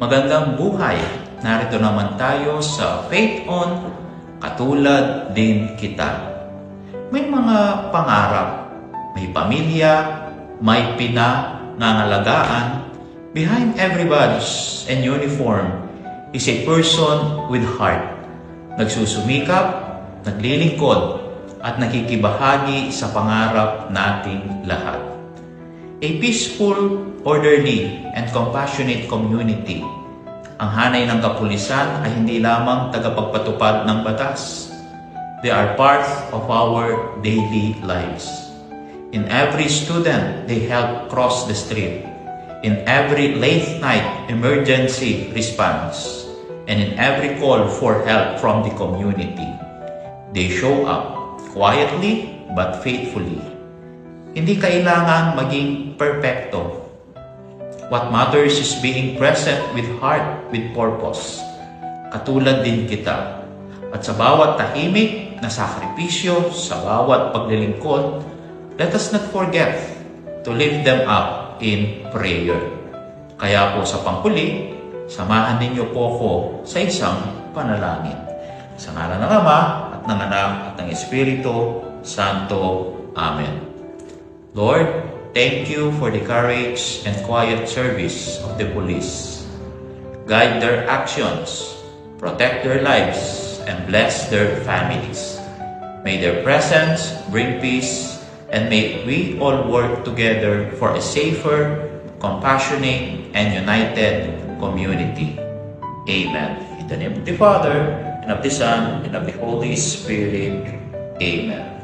Magandang buhay! Narito naman tayo sa Faith On, Katulad Din Kita. May mga pangarap, may pamilya, may pinangangalagaan. Behind every badge and uniform is a person with heart. Nagsusumikap, naglilingkod, at nakikibahagi sa pangarap nating lahat. A peaceful, orderly, and compassionate community. Ang hanay ng kapulisan ay hindi lamang tagapagpatupad ng batas. They are part of our daily lives. In every student, they help cross the street. In every late-night emergency response. And in every call for help from the community. They show up quietly but faithfully. Hindi kailangan maging perpekto. What matters is being present with heart, with purpose. Katulad din kita. At sa bawat tahimik na sakripisyo, sa bawat paglilingkod, let us not forget to lift them up in prayer. Kaya po sa panghuli, samahan ninyo po ko sa isang panalangin. Sa ngalan ng Ama, at ng Anak, at ng Espiritu Santo. Amen. Lord, thank you for the courage and quiet service of the police. Guide their actions, protect their lives, and bless their families. May their presence bring peace, and may we all work together for a safer, compassionate, and united community. Amen. In the name of the Father, and of the Son, and of the Holy Spirit. Amen.